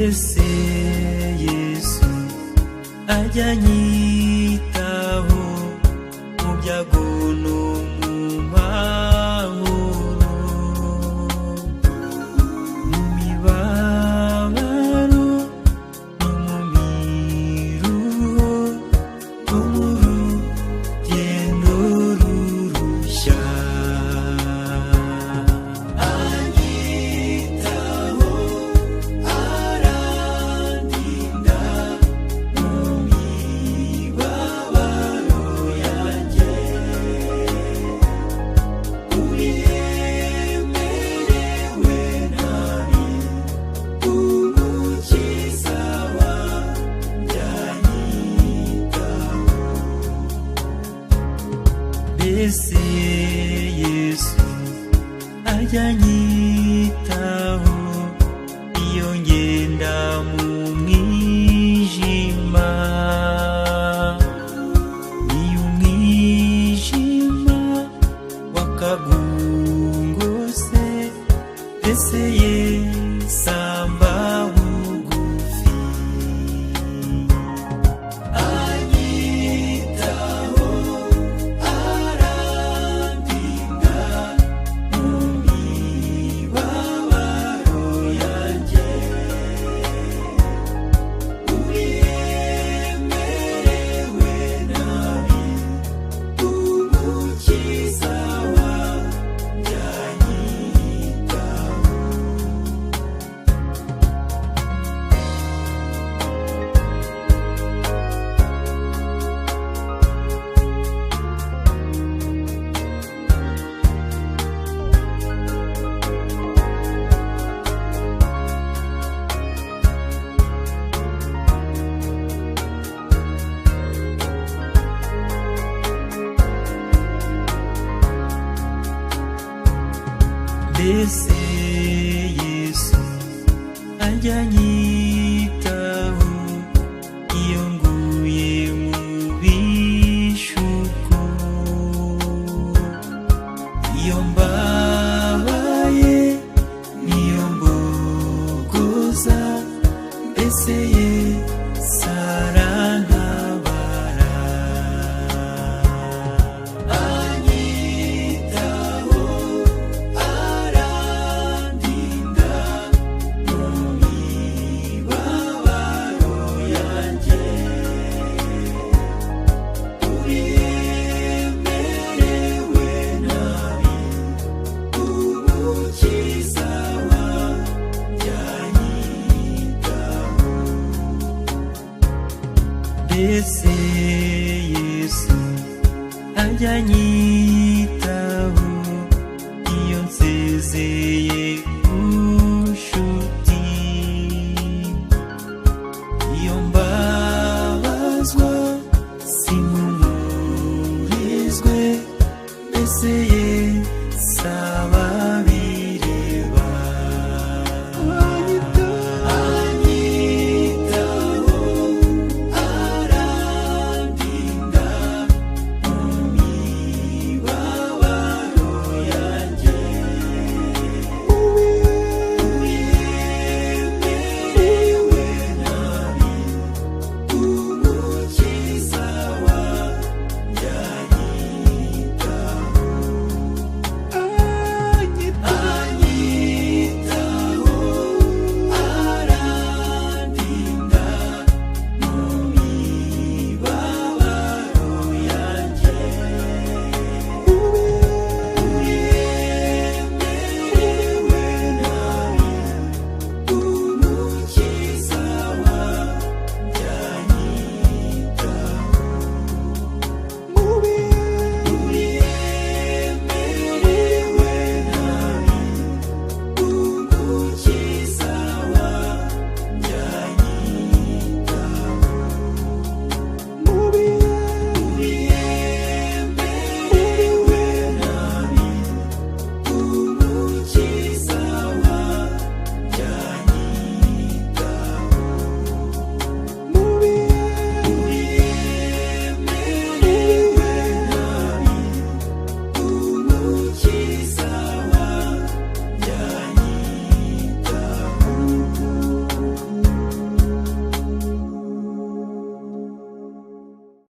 mbese Yesu ajya anyitaho mu byago no mu mahoro, mu mibabaro no mu miruho, no mu rugendo rurushya. Anyitaho, arandinda mu mibabaro yanjye, uyemerewe nabi, umukiza wanjye anyitaho. Mbese Yesu ajya anyitaho iyo ngenda mu mwijima, iyo umwijima wakagungose, mbese Yesu amba bugufi. Anyitaho, arandinda mu mibabaro yanjye, uyemerewe nabi, umukiza wanjye anyitaho. Mbese Yesu ajya anyitaho iyo nguye mu bishuko, iyo mbabaye niyo mbogoza, mbese Yesu arantabara. Anyitaho, arandinda mu mibabaro yanjye, uyemerewe nabi, umukiza wanjye anyitaho. Mbese Yesu ajya anyitaho